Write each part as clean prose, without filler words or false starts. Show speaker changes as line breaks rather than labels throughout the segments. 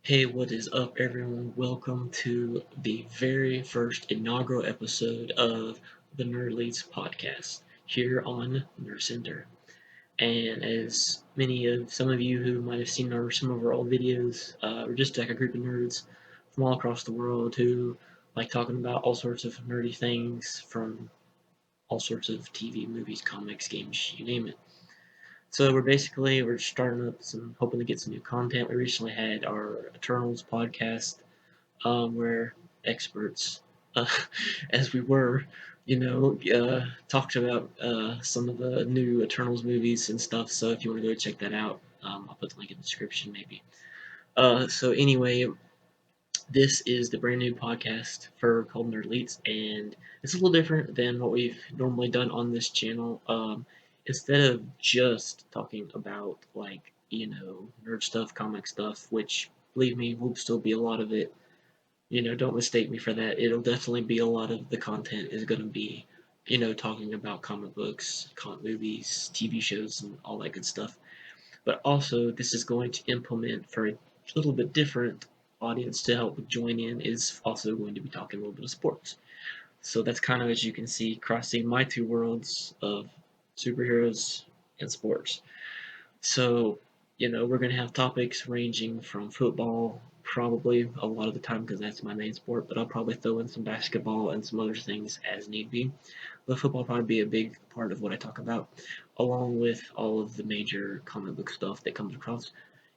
Hey, what is up, everyone? Welcome to the very first inaugural episode of the Nerdletes podcast here on Nerd Center. And as some of you who might have seen some of our old videos, we're just like a group of nerds from all across the world who like talking about all sorts of nerdy things from all sorts of TV, movies, comics, games, you name it. So we're starting up hoping to get some new content. We recently had our Eternals podcast, where experts, uh, as we were, talked about some of the new Eternals movies and stuff. So if you want to go check that out, I'll put the link in the description maybe. So anyway, this is the brand new podcast for called Nerdletes, and it's a little different than what we've normally done on this channel. Instead of just talking about nerd stuff, comic stuff, which believe me will still be a lot of it. Don't mistake me for that. It'll definitely be a lot of the content is going to be, talking about comic books, comic movies, TV shows, and all that good stuff. But also, this is going to implement for a little bit different audience to help join in, is also going to be talking a little bit of sports. So that's kind of, as you can see, crossing my two worlds of superheroes and sports. So, we're going to have topics ranging from football, probably a lot of the time because that's my main sport, but I'll probably throw in some basketball and some other things as need be. But football will probably be a big part of what I talk about, along with all of the major comic book stuff that comes across.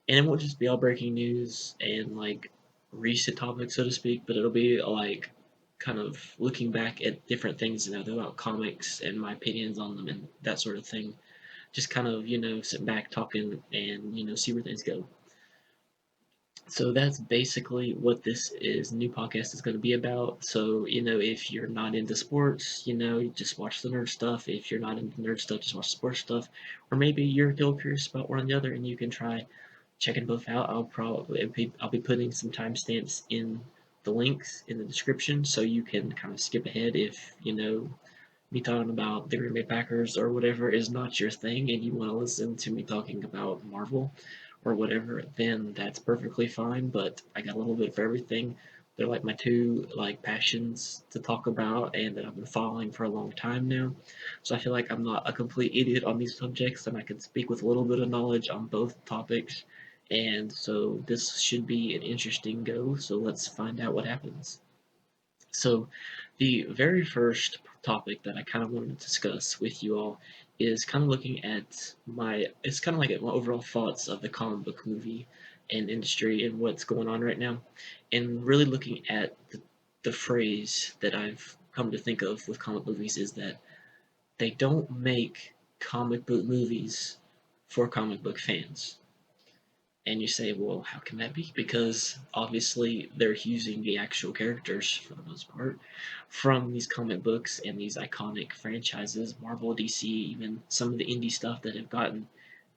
And it won't just be all breaking news and like recent topics, so to speak, but it'll be like kind of looking back at different things about comics and my opinions on them and that sort of thing. Just kind of, sit back talking and, see where things go. So that's basically what this new podcast is going to be about. So, if you're not into sports, you just watch the nerd stuff. If you're not into nerd stuff, just watch sports stuff. Or maybe you're still curious about one or the other and you can try checking both out. I'll be putting some timestamps in the links in the description so you can kind of skip ahead if, me talking about the Green Bay Packers or whatever is not your thing and you want to listen to me talking about Marvel or whatever, then that's perfectly fine. But I got a little bit for everything. They're like my two like passions to talk about and that I've been following for a long time now. So I feel like I'm not a complete idiot on these subjects and I can speak with a little bit of knowledge on both topics. And so this should be an interesting go. So let's find out what happens. So, the very first topic that I kind of wanted to discuss with you all is kind of looking at it's kind of like my overall thoughts of the comic book movie and industry and what's going on right now, and really looking at the phrase that I've come to think of with comic movies is that they don't make comic book movies for comic book fans. And you say, well, how can that be? Because obviously they're using the actual characters, for the most part, from these comic books and these iconic franchises, Marvel, DC, even some of the indie stuff that have gotten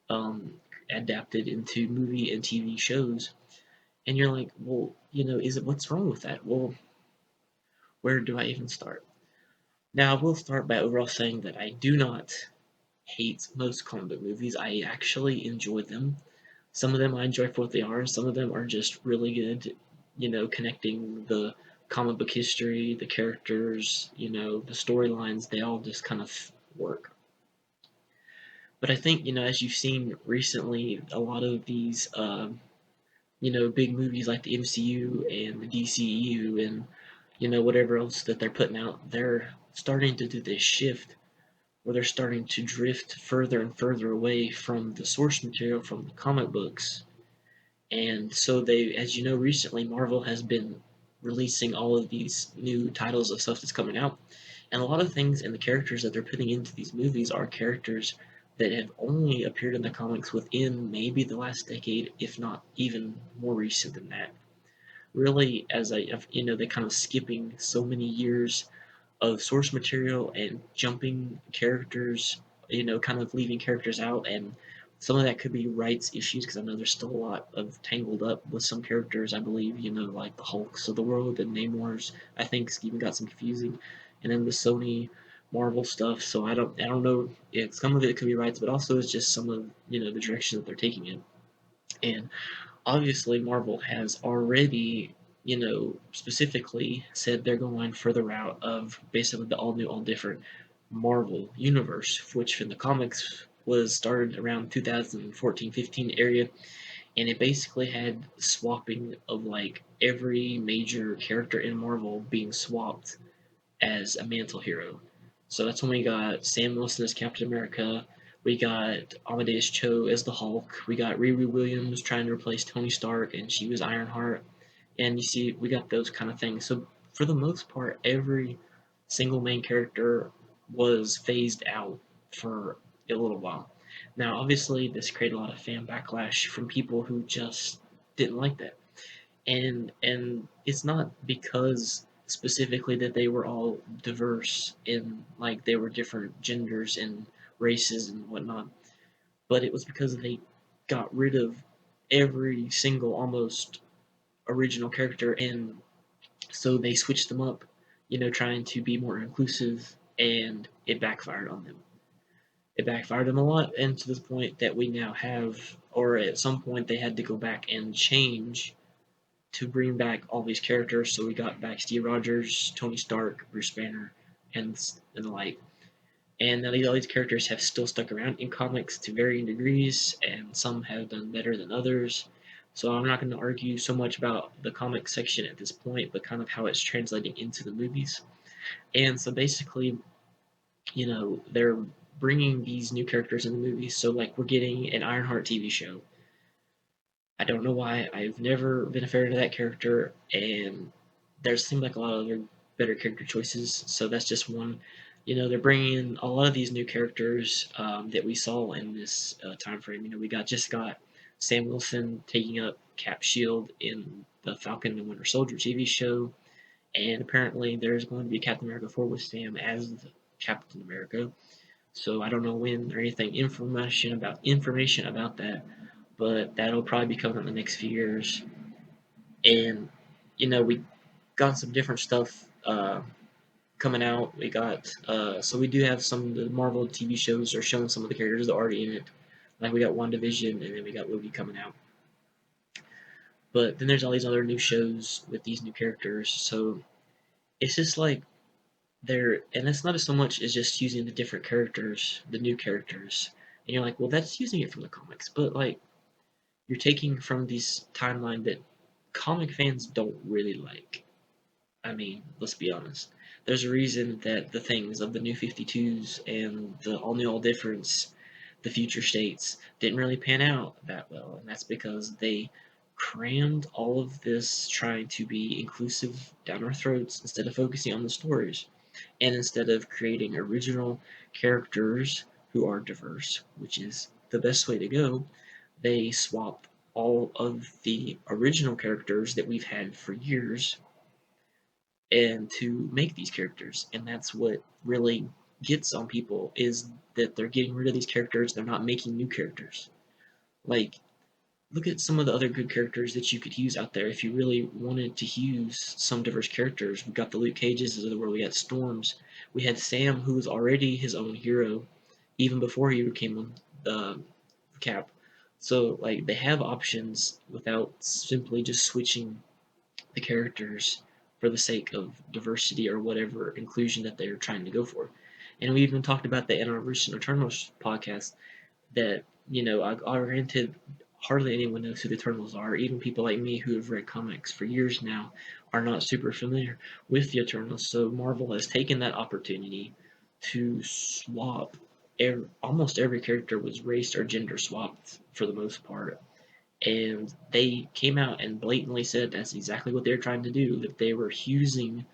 um, adapted into movie and TV shows. And you're like, well, what's wrong with that? Well, where do I even start? Now, I will start by overall saying that I do not hate most comic book movies. I actually enjoy them. Some of them I enjoy for what they are. Some of them are just really good, connecting the comic book history, the characters, the storylines. They all just kind of work. But I think, as you've seen recently, a lot of these, big movies like the MCU and the DCEU and, whatever else that they're putting out, they're starting to do this shift where they're starting to drift further and further away from the source material from the comic books. And so as you know, recently Marvel has been releasing all of these new titles of stuff that's coming out, and a lot of things and the characters that they're putting into these movies are characters that have only appeared in the comics within maybe the last decade, if not even more recent than that. Really, they kind of skipping so many years of source material and jumping characters, kind of leaving characters out. And some of that could be rights issues because I know there's still a lot of tangled up with some characters, I believe, like the Hulks of the world and Namor's, I think even got some confusing. And then the Sony Marvel stuff. So I don't know. Some of it could be rights, but also it's just some of the direction that they're taking it. And Obviously, Marvel has already, specifically said they're going for the route of basically the all new, all different Marvel universe, which in the comics was started around 2014-15 area, and it basically had swapping of like every major character in Marvel being swapped as a mantle hero. So that's when we got Sam Wilson as Captain America. We got Amadeus Cho as the Hulk. We got Riri Williams trying to replace Tony Stark, and she was Ironheart. And you see, we got those kind of things. So for the most part, every single main character was phased out for a little while. Now, obviously, this created a lot of fan backlash from people who just didn't like that, and it's not because specifically that they were all diverse in like they were different genders and races and whatnot, but it was because they got rid of every single almost original character, and so they switched them up, trying to be more inclusive, and it backfired on them. It backfired them a lot, and to the point that we now have, or at some point they had to go back and change to bring back all these characters. So we got back Steve Rogers, Tony Stark, Bruce Banner, and the like. And now all these characters have still stuck around in comics to varying degrees, and some have done better than others. So I'm not going to argue so much about the comic section at this point, but kind of how it's translating into the movies. And so basically, they're bringing these new characters in the movies. So like we're getting an Ironheart TV show. I don't know why. I've never been a fan of that character, and there seem like a lot of other better character choices. So that's just one. They're bringing in a lot of these new characters that we saw in this time frame. We just got Sam Wilson taking up Cap Shield in the Falcon and Winter Soldier TV show, and apparently there's going to be Captain America 4 with Sam as Captain America. So I don't know when or anything information about that, but that'll probably be coming in the next few years. And we got some different stuff coming out. We got so we do have some of the Marvel TV shows are showing some of the characters that are already in it. Like we got WandaVision, and then we got Loki coming out. But then there's all these other new shows with these new characters. So it's just like they're, and it's not so much as just using the different characters, the new characters. And you're like, well, that's using it from the comics, but like you're taking from this timeline that comic fans don't really like. I mean, let's be honest. There's a reason that the things of the New 52s and the All New All Difference, the future states, didn't really pan out that well, and that's because they crammed all of this trying to be inclusive down our throats instead of focusing on the stories, and instead of creating original characters who are diverse, which is the best way to go, they swapped all of the original characters that we've had for years and to make these characters. And that's what really gets on people is that they're getting rid of these characters, they're not making new characters. Like, look at some of the other good characters that you could use out there if you really wanted to use some diverse characters. We got the Luke Cages of the world, we got Storms, we had Sam, who was already his own hero even before he became on Cap. So like they have options without simply just switching the characters for the sake of diversity or whatever inclusion that they're trying to go for. And we even talked about that in our recent Eternals podcast that, I granted hardly anyone knows who the Eternals are. Even people like me who have read comics for years now are not super familiar with the Eternals. So Marvel has taken that opportunity to swap. Almost every character was race or gender swapped for the most part, and they came out and blatantly said that's exactly what they're trying to do, that they were using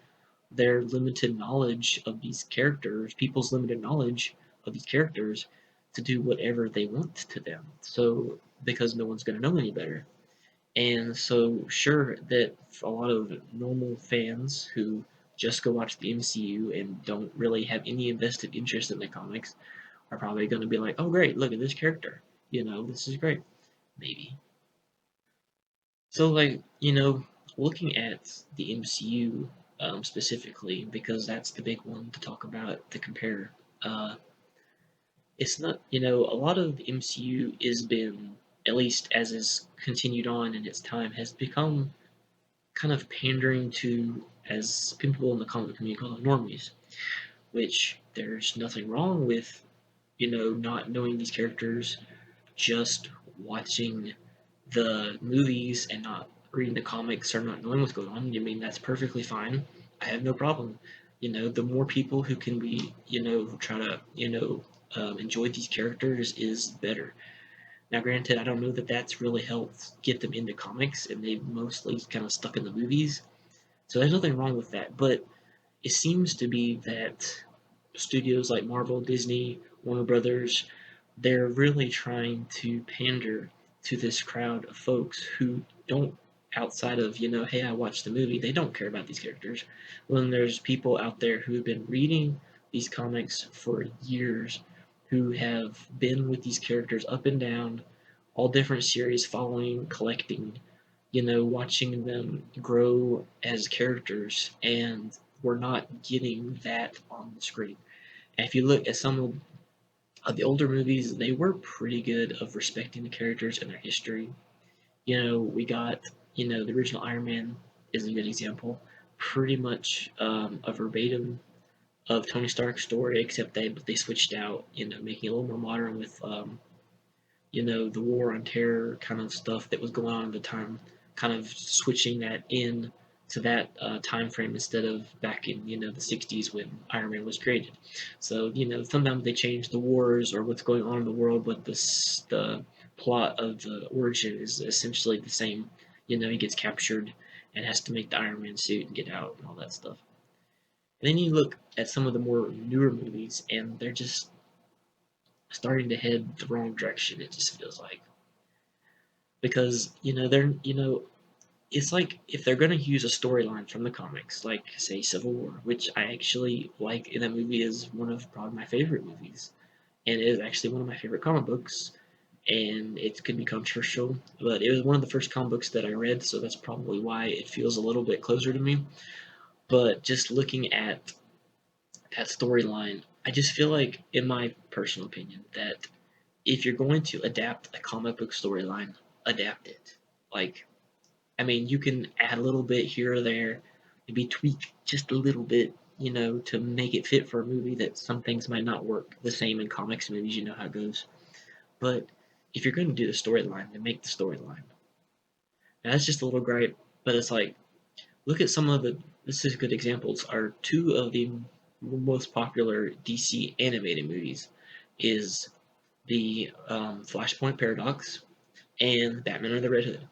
their limited knowledge of these characters, people's limited knowledge of these characters, to do whatever they want to them. So, because no one's going to know any better. And so, sure, that a lot of normal fans who just go watch the MCU and don't really have any invested interest in the comics are probably going to be like, oh, great, look at this character. This is great. Maybe. So, like, looking at the MCU specifically, because that's the big one to talk about, to compare, it's not, a lot of the MCU has been at least as is continued on in its time, has become kind of pandering to, as people in the comic community call them, normies, which there's nothing wrong with, not knowing these characters, just watching the movies and not reading the comics or not knowing what's going on. I mean, that's perfectly fine. I have no problem. The more people who can be, try to, enjoy these characters is better. Now, granted, I don't know that that's really helped get them into comics, and they mostly kind of stuck in the movies. So there's nothing wrong with that. But it seems to be that studios like Marvel, Disney, Warner Brothers, they're really trying to pander to this crowd of folks who don't, outside of, hey, I watched the movie, they don't care about these characters. When there's people out there who have been reading these comics for years, who have been with these characters up and down, all different series, following, collecting, watching them grow as characters, and we're not getting that on the screen. And if you look at some of the older movies, they were pretty good of respecting the characters and their history. We got, the original Iron Man is a good example. Pretty much a verbatim of Tony Stark's story, except they switched out, making it a little more modern with the war on terror kind of stuff that was going on at the time, kind of switching that in to that time frame instead of back in the 60s when Iron Man was created. So sometimes they change the wars or what's going on in the world, but the plot of the origin is essentially the same. He gets captured and has to make the Iron Man suit and get out and all that stuff. And then you look at some of the more newer movies, and they're just starting to head the wrong direction. It just feels like, because they're it's like if they're going to use a storyline from the comics, like say Civil War, which I actually like, and that movie is one of probably my favorite movies, and it is actually one of my favorite comic books. And it could be controversial, but it was one of the first comic books that I read, so that's probably why it feels a little bit closer to me. But just looking at that storyline, I just feel like, in my personal opinion, that if you're going to adapt a comic book storyline, adapt it. Like, I mean, you can add a little bit here or there, maybe tweak just a little bit, to make it fit for a movie, that some things might not work the same in comics movies, you know how it goes. But if you're going to do the storyline, then make the storyline. Now, that's just a little gripe, but it's like, look at some of the, this is good examples, are two of the most popular DC animated movies, is the Flashpoint Paradox and Batman and the Red Hood.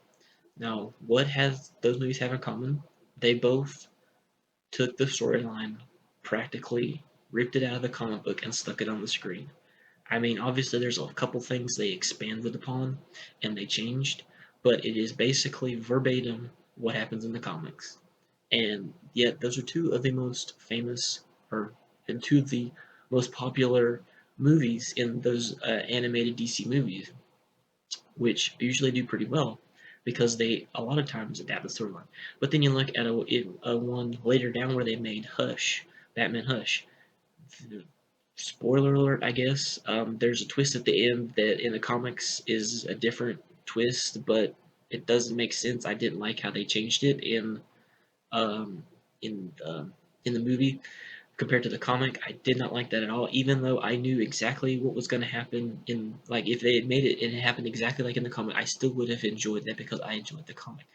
Now, what has those movies have in common? They both took the storyline, practically ripped it out of the comic book, and stuck it on the screen. I mean, obviously, there's a couple things they expanded upon and they changed, but it is basically verbatim what happens in the comics. And yet, those are two of the most famous, or and two of the most popular movies in those animated DC movies, which usually do pretty well because they a lot of times adapt the storyline. But then you look at a one later down where they made Hush, Batman Hush. Spoiler alert, I guess. There's a twist at the end that in the comics is a different twist, but it doesn't make sense. I didn't like how they changed it um, in in the movie compared to the comic. I did not like that at all, even though I knew exactly what was going to happen. In like, if they had made it and it happened exactly like in the comic, I still would have enjoyed that because I enjoyed the comic.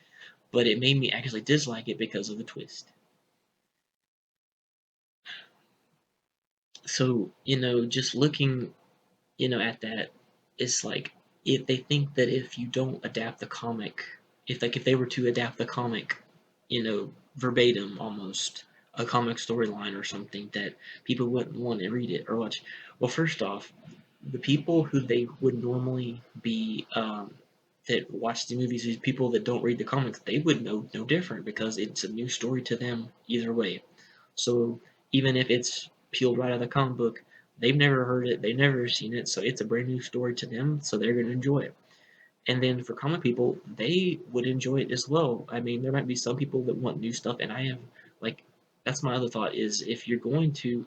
But it made me actually dislike it because of the twist. So, just looking, at that, it's like, if they think that if you don't adapt the comic, if they were to adapt the comic, verbatim almost, a comic storyline or something, that people wouldn't want to read it or watch. Well, first off, the people who they would normally be that watch the movies, these people that don't read the comics, they would know no different because it's a new story to them either way. So even if it's peeled right out of the comic book, they've never heard it, they've never seen it, so it's a brand new story to them, so they're going to enjoy it. And then for comic people, they would enjoy it as well. I mean, there might be some people that want new stuff, and I have, like, that's my other thought, is if you're going to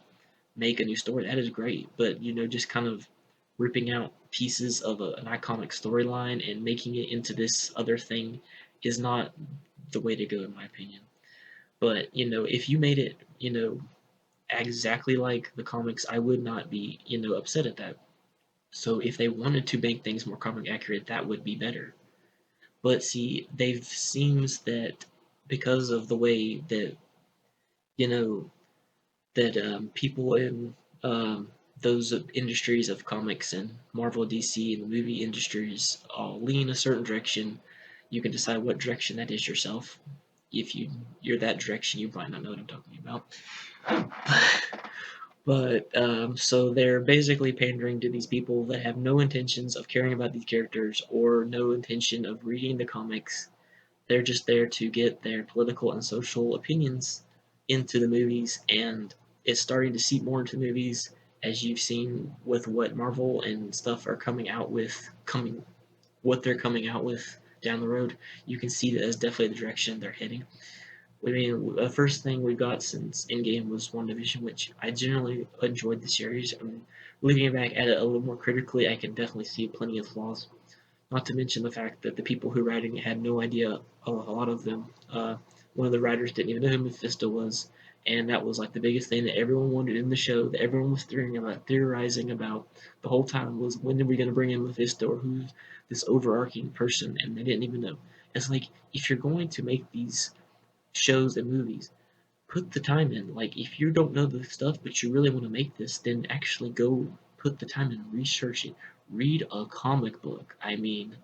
make a new story, that is great, but just kind of ripping out pieces of an iconic storyline and making it into this other thing is not the way to go, in my opinion. But if you made it, exactly like the comics, I would not be, upset at that. So if they wanted to make things more comic accurate, that would be better. But see, they've seems that because of the way that you know that people in those industries of comics and Marvel, DC, and the movie industries all lean a certain direction. You can decide what direction that is yourself. If you're that direction, you might not know what I'm talking about. But so they're basically pandering to these people that have no intentions of caring about these characters or no intention of reading the comics. They're just there to get their political and social opinions into the movies, and it's starting to seep more into movies, as you've seen with what Marvel and stuff are coming out with, what they're coming out with down the road. You can see that as definitely the direction they're heading. I mean, the first thing we got since Endgame was WandaVision, which I generally enjoyed the series. I mean, looking back at it a little more critically, I can definitely see plenty of flaws. Not to mention the fact that the people who were writing it had no idea, a lot of them. One of the writers didn't even know who Mephisto was, and that was like the biggest thing that everyone wanted in the show, that everyone was theorizing about the whole time, was when are we going to bring in Mephisto, or who's this overarching person, and they didn't even know. It's like, if you're going to make these shows and movies, put the time in. Like, if you don't know the stuff but you really want to make this, then actually go put the time in, research it, read a comic book. I mean,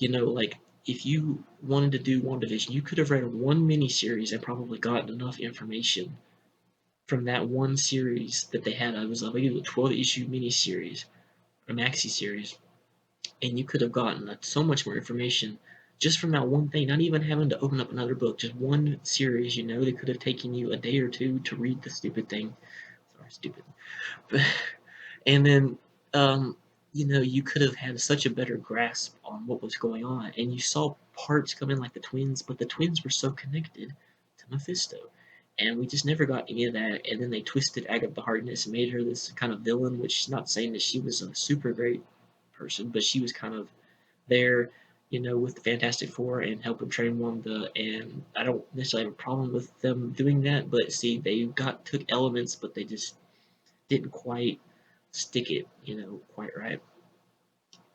like, if you wanted to do WandaVision, you could have read one miniseries and probably gotten enough information from that one series that they had. It was like a 12-issue miniseries, a maxi series, and you could have gotten so much more information just from that one thing, not even having to open up another book, just one series, that could have taken you a day or two to read the stupid thing. Sorry, stupid. And then, um, you could have had such a better grasp on what was going on, and you saw parts come in like the twins, but the twins were so connected to Mephisto, and we just never got any of that. And then they twisted Agatha Harkness and made her this kind of villain, which is not saying that she was a super great person, but she was kind of there, with the Fantastic Four and helping train Wanda. And I don't necessarily have a problem with them doing that, but see, they took elements, but they just didn't quite stick it, quite right.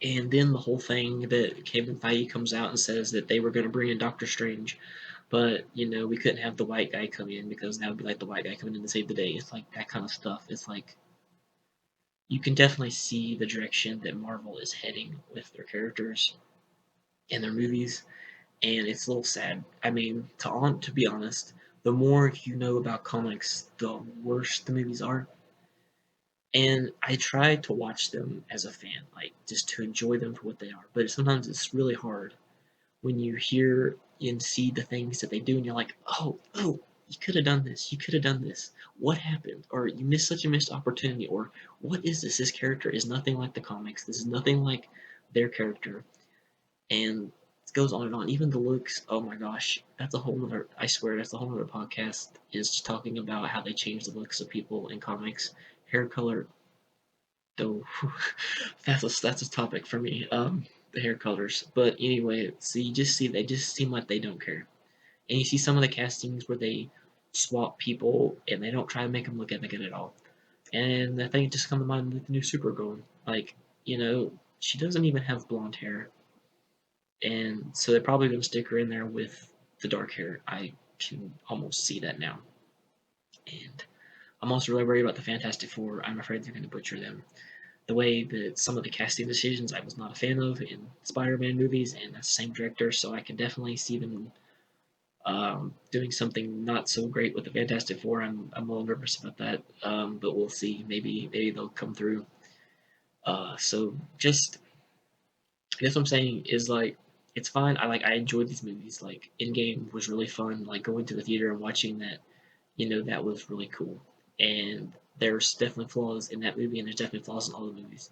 And then the whole thing that Kevin Feige comes out and says that they were going to bring in Doctor Strange, but we couldn't have the white guy come in because that would be like the white guy coming in to save the day. It's like that kind of stuff. It's like you can definitely see the direction that Marvel is heading with their characters and their movies, and it's a little sad. I mean, to be honest, the more you know about comics, the worse the movies are. And I try to watch them as a fan, like just to enjoy them for what they are. But sometimes it's really hard when you hear and see the things that they do, and you're like, oh, you could have done this, you could have done this. What happened? Or you missed such a missed opportunity. Or what is this? This character is nothing like the comics. This is nothing like their character. And it goes on and on. Even the looks. Oh my gosh, that's a whole other. I swear, that's a whole other podcast. Is just talking about how they change the looks of people in comics, hair color, though. That's a topic for me. The hair colors. But anyway, so you just see they just seem like they don't care. And you see some of the castings where they swap people and they don't try to make them look good at all. And I think it just come to mind with the new Supergirl. Like, she doesn't even have blonde hair, and so they're probably going to stick her in there with the dark hair. I can almost see that now. And I'm also really worried about the Fantastic Four. I'm afraid they're going to butcher them. The way that some of the casting decisions I was not a fan of in Spider-Man movies, and that's the same director, so I can definitely see them doing something not so great with the Fantastic Four. I'm a little nervous about that, but we'll see. Maybe they'll come through. So just I guess what I'm saying is, like, it's fine. I enjoyed these movies. Like, Endgame was really fun. Like, going to the theater and watching that, that was really cool. And there's definitely flaws in that movie, and there's definitely flaws in all the movies.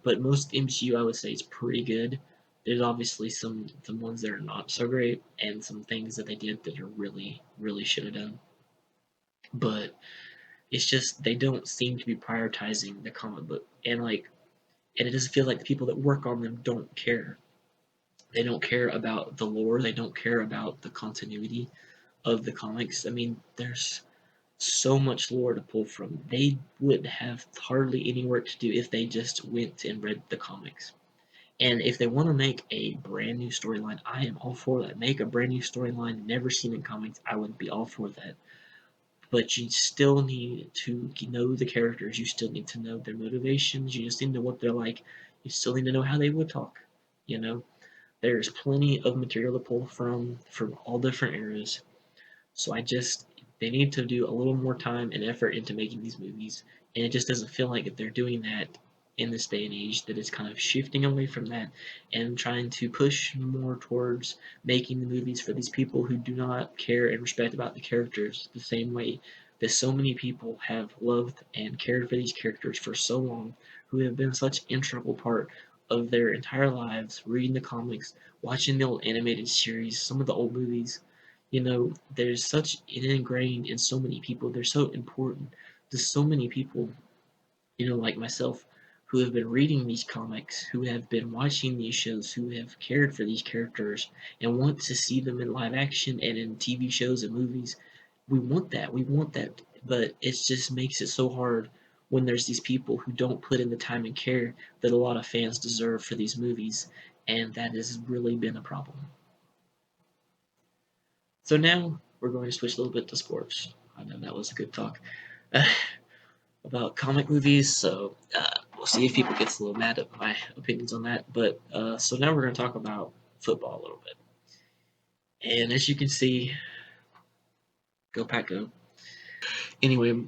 But most MCU, I would say, is pretty good. There's obviously some ones that are not so great, and some things that they did that are really should have done. But it's just they don't seem to be prioritizing the comic book. And like and it doesn't feel like the people that work on them don't care. They don't care about the lore. They don't care about the continuity of the comics. I mean, there's so much lore to pull from. They would have hardly any work to do if they just went and read the comics. And if they want to make a brand new storyline, I am all for that. Make a brand new storyline never seen in comics. I would be all for that. But you still need to know the characters. You still need to know their motivations. You just need to know what they're like. You still need to know how they would talk. You know, there's plenty of material to pull from all different eras. So they need to do a little more time and effort into making these movies, and it just doesn't feel like they're doing that in this day and age. That it's kind of shifting away from that and trying to push more towards making the movies for these people who do not care and respect about the characters the same way that so many people have loved and cared for these characters for so long, who have been such an integral part of their entire lives, reading the comics, watching the old animated series, some of the old movies. There's such an ingrained in so many people. They're so important to so many people, like myself, who have been reading these comics, who have been watching these shows, who have cared for these characters and want to see them in live action and in TV shows and movies. We want that. We want that. But it just makes it so hard when there's these people who don't put in the time and care that a lot of fans deserve for these movies. And that has really been a problem. So now we're going to switch a little bit to sports. I know that was a good talk about comic movies, so we'll see if people get a little mad at my opinions on that. But so now we're going to talk about football a little bit. And as you can see, go Pack Go. Anyway,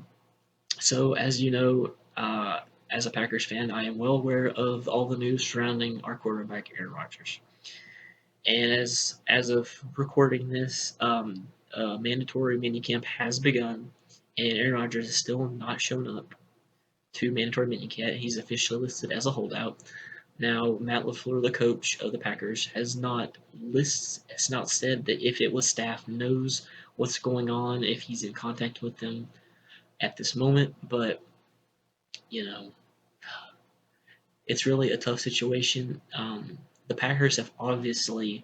so as you know, as a Packers fan, I am well aware of all the news surrounding our quarterback Aaron Rodgers. And as of recording this, mandatory minicamp has begun, and Aaron Rodgers is still not shown up to mandatory minicamp. He's officially listed as a holdout. Now, Matt LaFleur, the coach of the Packers, has not said that if it was staff knows what's going on, if he's in contact with them at this moment, but you know, it's really a tough situation. The Packers have obviously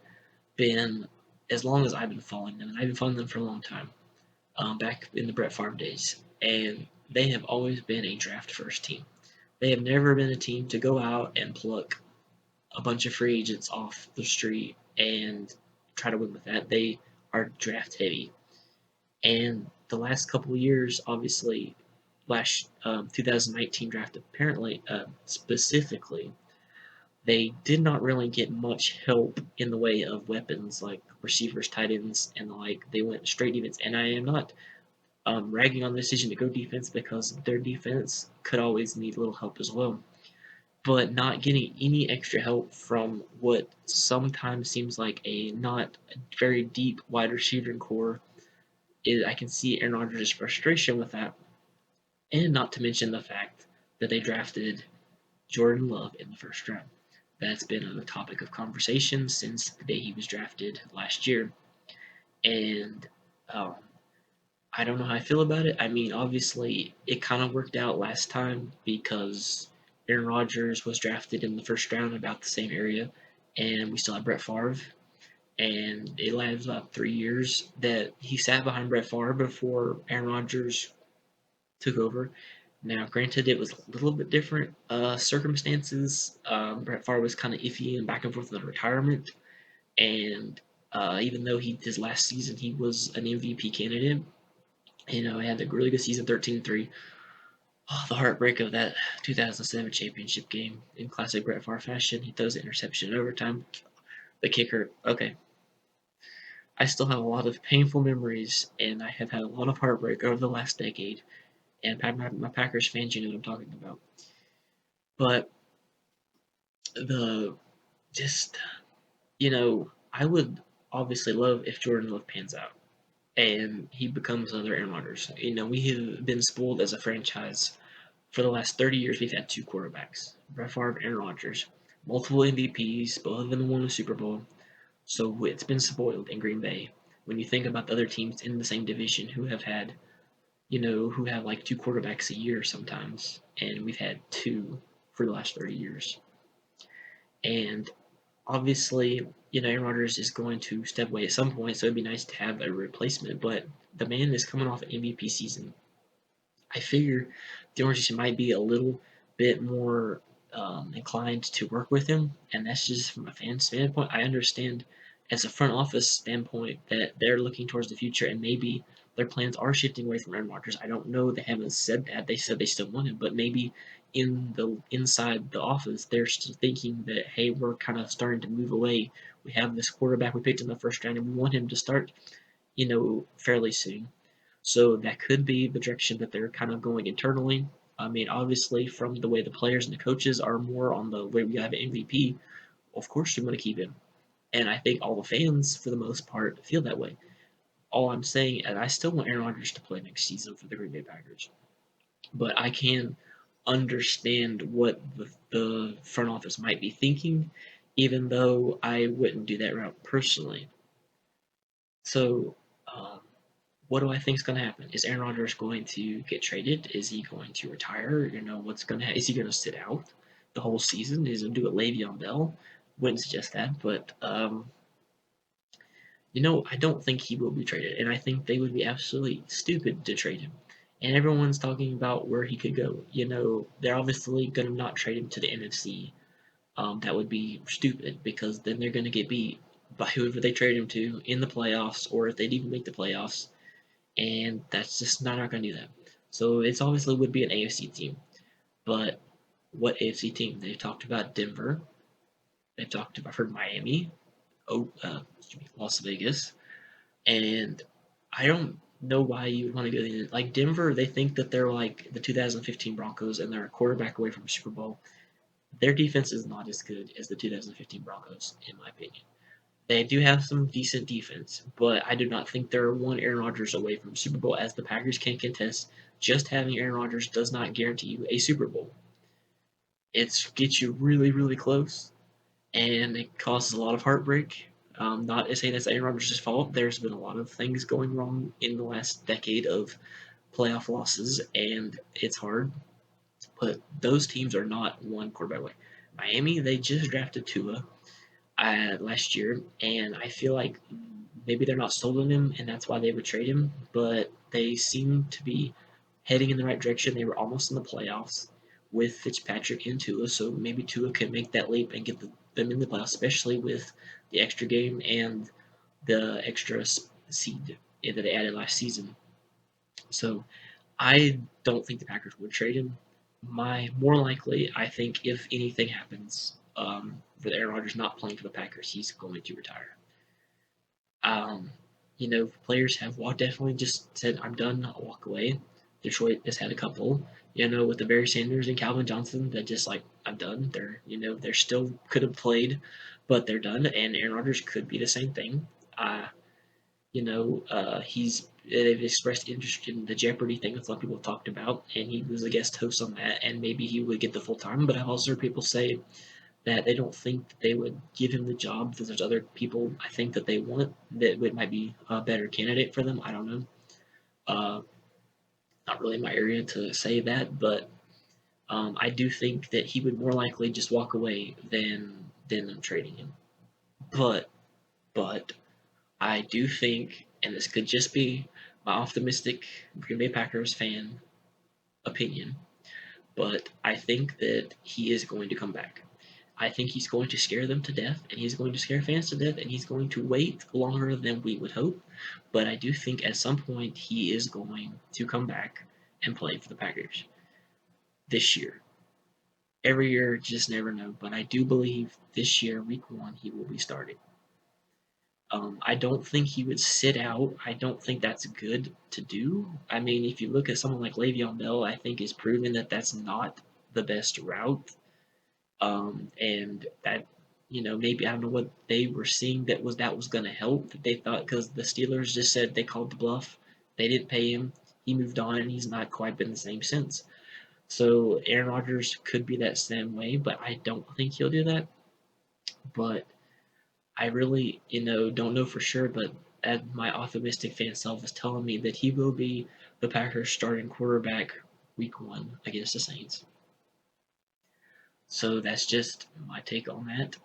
been, as long as I've been following them, and I've been following them for a long time, back in the Brett Favre days, and they have always been a draft first team. They have never been a team to go out and pluck a bunch of free agents off the street and try to win with that. They are draft heavy. And the last couple of years, obviously, last 2019 draft apparently specifically, they did not really get much help in the way of weapons like receivers, tight ends, and the like. They went straight defense, and I am not ragging on the decision to go defense because their defense could always need a little help as well. But not getting any extra help from what sometimes seems like a not very deep wide receiving core, I can see Aaron Rodgers' frustration with that, and not to mention the fact that they drafted Jordan Love in the first round. That's been a topic of conversation since the day he was drafted last year, and um, I don't know how I feel about it. I mean, obviously, it kind of worked out last time because Aaron Rodgers was drafted in the first round, about the same area, and we still had Brett Favre. And it lasted about 3 years that he sat behind Brett Favre before Aaron Rodgers took over. Now, granted, it was a little bit different circumstances. Brett Favre was kind of iffy and back and forth with retirement, and even though his last season he was an MVP candidate, he had a really good season, 13-3. Oh, the heartbreak of that 2007 championship game in classic Brett Favre fashion. He throws the interception in overtime. The kicker, okay. I still have a lot of painful memories, and I have had a lot of heartbreak over the last decade. And my Packers fans, you know what I'm talking about. But the just, I would obviously love if Jordan Love pans out and he becomes another Aaron Rodgers. We have been spoiled as a franchise. For the last 30 years, we've had two quarterbacks, Brett Favre and Aaron Rodgers. Multiple MVPs, both of them won a Super Bowl. So it's been spoiled in Green Bay. When you think about the other teams in the same division who have had, who have like two quarterbacks a year sometimes, and we've had two for the last 30 years. And obviously, Aaron Rodgers is going to step away at some point, so it'd be nice to have a replacement. But the man is coming off an MVP season. I figure the organization might be a little bit more inclined to work with him, and that's just from a fan standpoint. I understand as a front office standpoint that they're looking towards the future and maybe their plans are shifting away from Aaron Rodgers. I don't know. They haven't said that. They said they still want him, but maybe inside the office they're still thinking that hey, we're kind of starting to move away. We have this quarterback we picked in the first round, and we want him to start, fairly soon. So that could be the direction that they're kind of going internally. I mean, obviously, from the way the players and the coaches are more on the way we have an MVP, of course we want to keep him. And I think all the fans, for the most part, feel that way. All I'm saying, and I still want Aaron Rodgers to play next season for the Green Bay Packers, but I can understand what the front office might be thinking, even though I wouldn't do that route personally. So, um, what do I think is going to happen? Is Aaron Rodgers going to get traded? Is he going to retire? What's going to is he going to sit out the whole season? Is he going to do it Le'Veon Bell? Wouldn't suggest that, but I don't think he will be traded, and I think they would be absolutely stupid to trade him. And everyone's talking about where he could go. They're obviously going to not trade him to the NFC. That would be stupid because then they're going to get beat by whoever they trade him to in the playoffs, or if they'd even make the playoffs, and that's just not going to do that. So it's obviously would be an AFC team, but what AFC team? They've talked about Denver. They've talked about, I've heard Miami. Las Vegas, and I don't know why you would want to go in. Like Denver, they think that they're like the 2015 Broncos, and they're a quarterback away from a Super Bowl. Their defense is not as good as the 2015 Broncos, in my opinion. They do have some decent defense, but I do not think they're one Aaron Rodgers away from Super Bowl, as the Packers can contest. Just having Aaron Rodgers does not guarantee you a Super Bowl. It gets you really, really close, and it causes a lot of heartbreak. Not saying it's Aaron Rodgers' fault. There's been a lot of things going wrong in the last decade of playoff losses, and it's hard. But those teams are not one quarterback away. Miami, they just drafted Tua last year, and I feel like maybe they're not sold on him, and that's why they would trade him. But they seem to be heading in the right direction. They were almost in the playoffs with Fitzpatrick and Tua, so maybe Tua can make that leap and get them in the playoffs, especially with the extra game and the extra seed that they added last season. So I don't think the Packers would trade him. More likely, I think if anything happens with Aaron Rodgers not playing for the Packers, he's going to retire. Um, players have definitely just said, "I'm done. I'll walk away." Detroit has had a couple, with the Barry Sanders and Calvin Johnson that just like, "I'm done." They're still could have played, but they're done. And Aaron Rodgers could be the same thing. They've expressed interest in the Jeopardy thing that some people have talked about, and he was a guest host on that, and maybe he would get the full time. But I've also heard people say that they don't think that they would give him the job because there's other people I think that they want that might be a better candidate for them. I don't know. Uh, Not really my area to say that, but I do think that he would more likely just walk away than them trading him. But I do think, and this could just be my optimistic Green Bay Packers fan opinion, but I think that he is going to come back. I think he's going to scare them to death, and he's going to scare fans to death, and he's going to wait longer than we would hope. But I do think at some point he is going to come back and play for the Packers this year. Every year, just never know. But I do believe this year, week 1, he will be starting. I don't think he would sit out. I don't think that's good to do. I mean, if you look at someone like Le'Veon Bell, I think is proven that that's not the best route. And that, maybe I don't know what they were seeing that was going to help. They thought because the Steelers just said they called the bluff, they didn't pay him. He moved on, and he's not quite been the same since. So Aaron Rodgers could be that same way, but I don't think he'll do that. But I really, don't know for sure, but my optimistic fan self is telling me that he will be the Packers starting quarterback week 1 against the Saints. So that's just my take on that.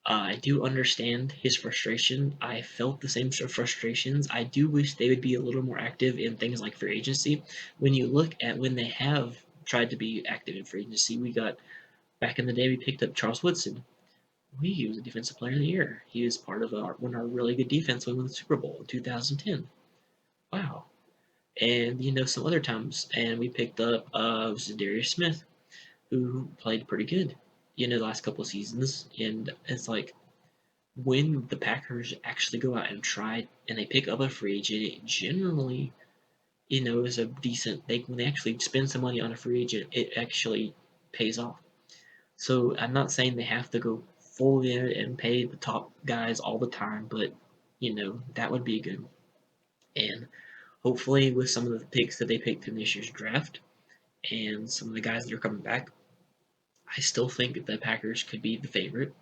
I do understand his frustration. I felt the same sort of frustrations. I do wish they would be a little more active in things like free agency. When you look at when they have tried to be active in free agency, we got back in the day we picked up Charles Woodson. He was a defensive player of the year. He was part of our really good defense when we won the Super Bowl in 2010. Wow. And some other times, and we picked up was Darius Smith, who played pretty good, the last couple of seasons. And it's like when the Packers actually go out and try and they pick up a free agent, it generally, is a decent. When they actually spend some money on a free agent, it actually pays off. So I'm not saying they have to go full in and pay the top guys all the time, but that would be good. And hopefully, with some of the picks that they picked in this year's draft and some of the guys that are coming back, I still think the Packers could be the favorite.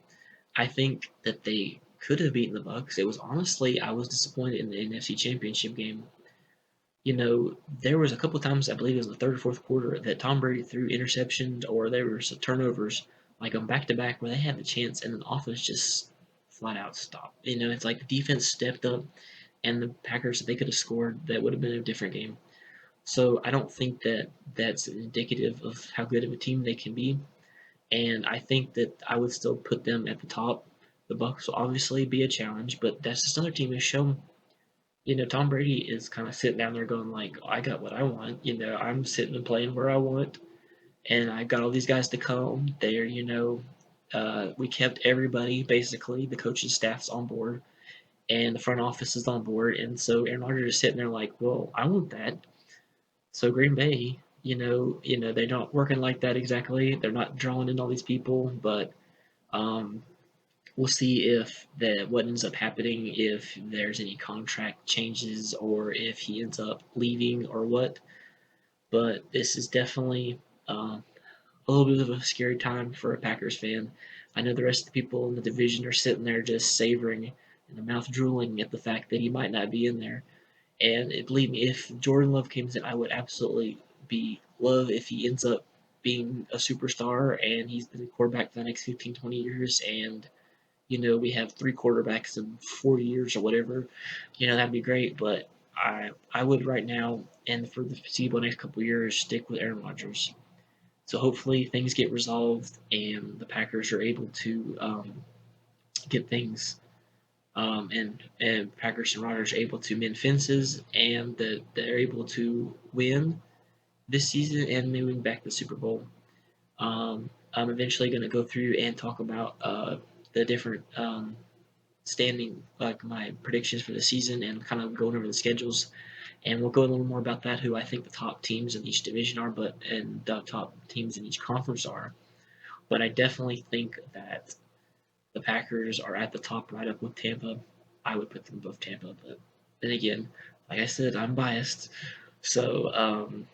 I think that they could have beaten the Bucks. It was honestly, I was disappointed in the NFC Championship game. There was a couple of times, I believe it was the third or fourth quarter, that Tom Brady threw interceptions or there were some turnovers, like on back to back, where they had the chance and the offense just flat out stopped. It's like the defense stepped up and the Packers, if they could have scored, that would have been a different game. So I don't think that that's indicative of how good of a team they can be. And I think that I would still put them at the top. The Bucks will obviously be a challenge, but that's just another team who's shown. Tom Brady is kind of sitting down there going like, I got what I want. I'm sitting and playing where I want, and I got all these guys to come. They're, we kept everybody basically. The coaching staff's on board, and the front office is on board, and so Aaron Rodgers is sitting there like, well, I want that. So Green Bay, they're not working like that exactly. They're not drawing in all these people, but um, we'll see if what ends up happening, if there's any contract changes or if he ends up leaving or what. But this is definitely a little bit of a scary time for a Packers fan. I know the rest of the people in the division are sitting there just savoring and their mouth drooling at the fact that he might not be in there. And believe me, if Jordan Love came in, I would absolutely be love if he ends up being a superstar and he's the quarterback for the next 15, 20 years. And, we have three quarterbacks in 4 years or whatever. That'd be great. But I would right now and for the foreseeable next couple of years stick with Aaron Rodgers. So hopefully things get resolved and the Packers are able to get things and Packers and Rodgers are able to mend fences and that they're able to win this season and moving back to the Super Bowl. I'm eventually going to go through and talk about the different standing, like my predictions for the season and kind of going over the schedules. And we'll go a little more about that, who I think the top teams in each division are, and the top teams in each conference are. But I definitely think that the Packers are at the top right up with Tampa. I would put them above Tampa, but then again, like I said, I'm biased. So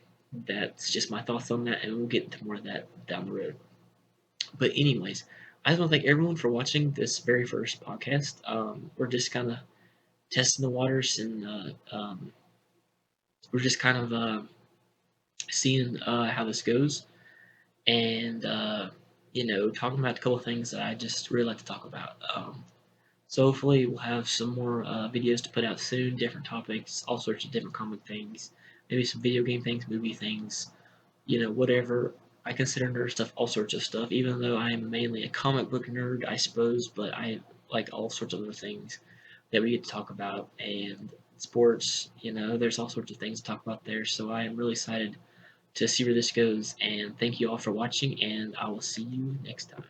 that's just my thoughts on that, and we'll get into more of that down the road. But anyways, I just want to thank everyone for watching this very first podcast. We're just kind of testing the waters, and we're just kind of seeing how this goes, and talking about a couple of things that I just really like to talk about. So hopefully we'll have some more videos to put out soon, different topics, all sorts of different comic things, maybe some video game things, movie things, whatever. I consider nerd stuff all sorts of stuff, even though I am mainly a comic book nerd, I suppose, but I like all sorts of other things that we get to talk about, and sports, there's all sorts of things to talk about there, so I am really excited to see where this goes, and thank you all for watching, and I will see you next time.